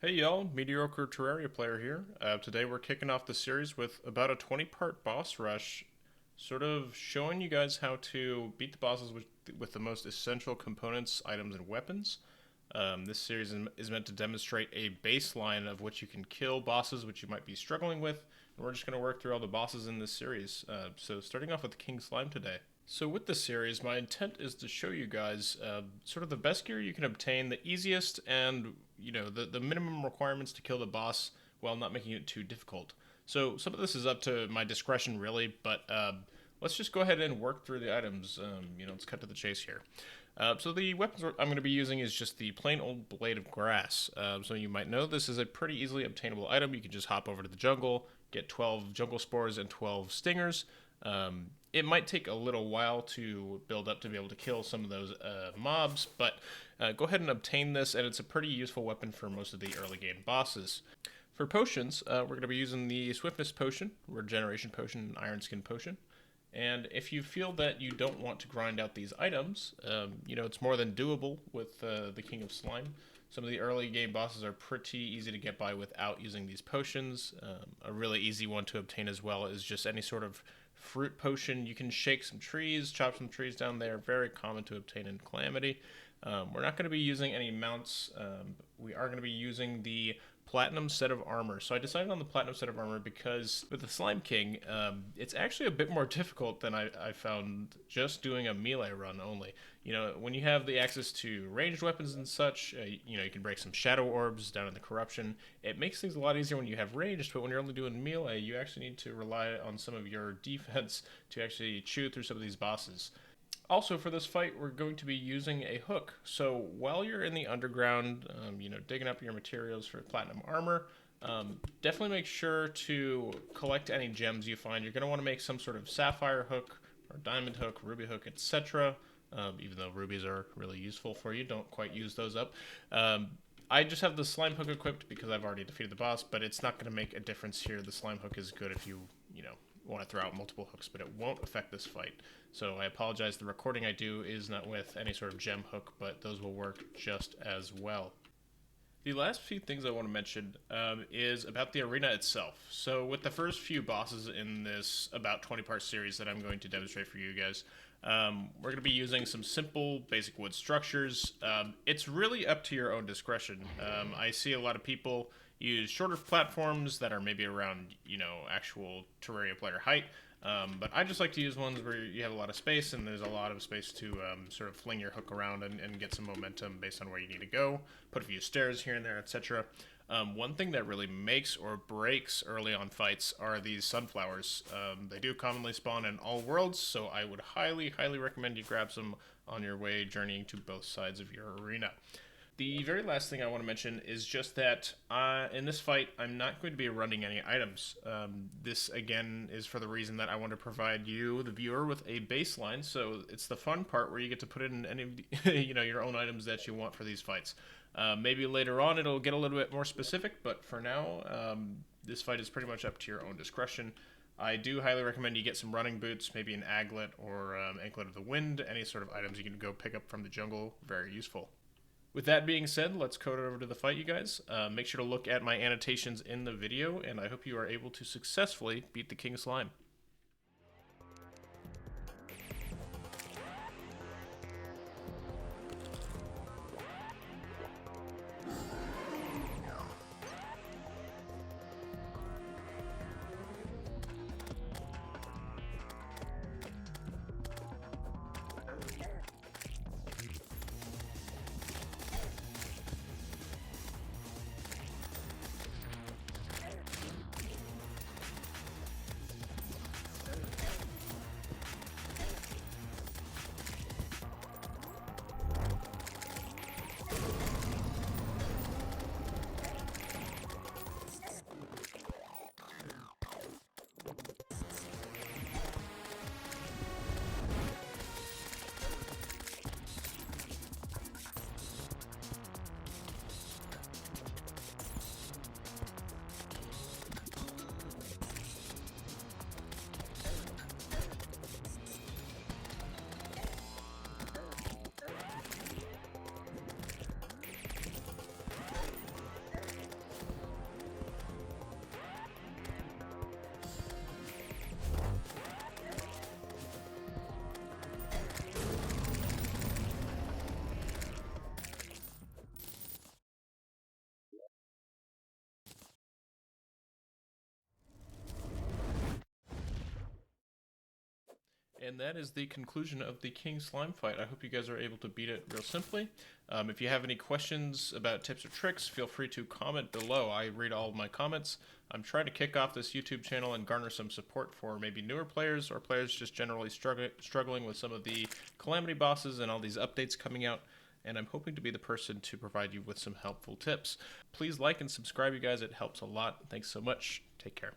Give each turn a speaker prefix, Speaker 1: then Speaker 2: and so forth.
Speaker 1: Hey y'all, Mediocre Terraria player here. Today we're kicking off the series with about a 20-part boss rush, sort of showing you guys how to beat the bosses with the most essential components, items, and weapons. This series is meant to demonstrate a baseline of what you can kill bosses which you might be struggling with, and we're just going to work through all the bosses in this series. So starting off with King Slime today. So with this series, my intent is to show you guys sort of the best gear you can obtain, the easiest and the minimum requirements to kill the boss while not making it too difficult. So some of this is up to my discretion really, but let's just go ahead and work through the items. Let's cut to the chase here. So the weapons I'm going to be using is just the plain old blade of grass. So you might know this is a pretty easily obtainable item. You can just hop over to the jungle, get 12 jungle spores and 12 stingers. It might take a little while to build up to be able to kill some of those mobs, but go ahead and obtain this, and it's a pretty useful weapon for most of the early game bosses. For potions, we're going to be using the Swiftness Potion, Regeneration Potion, and Iron Skin Potion. And if you feel that you don't want to grind out these items, it's more than doable with the King of Slime. Some of the early game bosses are pretty easy to get by without using these potions. A really easy one to obtain as well is just any sort of fruit potion. You can shake some trees, chop some trees down there. Very common to obtain in Calamity. We're not going to be using any mounts. We are going to be using the platinum set of armor. So I decided on the platinum set of armor because with the Slime King, it's actually a bit more difficult than I found just doing a melee run only. When you have the access to ranged weapons and such, you can break some shadow orbs down in the corruption. It makes things a lot easier when you have ranged, but when you're only doing melee, you actually need to rely on some of your defense to actually chew through some of these bosses. Also, for this fight, we're going to be using a hook. So while you're in the underground, digging up your materials for platinum armor, definitely make sure to collect any gems you find. You're going to want to make some sort of sapphire hook or diamond hook, ruby hook, etc. Even though rubies are really useful for you, don't quite use those up. I just have the slime hook equipped because I've already defeated the boss, but it's not going to make a difference here. The slime hook is good if you want to throw out multiple hooks, but it won't affect this fight. So I apologize, the recording I do is not with any sort of gem hook, but those will work just as well. The last few things I want to mention is about the arena itself. So with the first few bosses in this about 20-part series that I'm going to demonstrate for you guys, we're going to be using some simple basic wood structures. It's really up to your own discretion. I see a lot of people use shorter platforms that are maybe around, actual Terraria player height. But I just like to use ones where you have a lot of space and there's a lot of space to sort of fling your hook around and get some momentum based on where you need to go. Put a few stairs here and there, etc. One thing that really makes or breaks early on fights are these sunflowers. They do commonly spawn in all worlds, so I would highly, highly recommend you grab some on your way journeying to both sides of your arena. The very last thing I want to mention is just that in this fight, I'm not going to be running any items. This, again, is for the reason that I want to provide you, the viewer, with a baseline. So it's the fun part where you get to put in any of your own items that you want for these fights. Maybe later on it'll get a little bit more specific, but for now, this fight is pretty much up to your own discretion. I do highly recommend you get some running boots, maybe an aglet or anklet of the wind, any sort of items you can go pick up from the jungle, very useful. With that being said, let's code over to the fight, you guys. Make sure to look at my annotations in the video, and I hope you are able to successfully beat the King Slime. And that is the conclusion of the King Slime fight. I hope you guys are able to beat it real simply. If you have any questions about tips or tricks, feel free to comment below. I read all of my comments. I'm trying to kick off this YouTube channel and garner some support for maybe newer players or players just generally struggling with some of the Calamity bosses and all these updates coming out. And I'm hoping to be the person to provide you with some helpful tips. Please like and subscribe, you guys. It helps a lot. Thanks so much. Take care.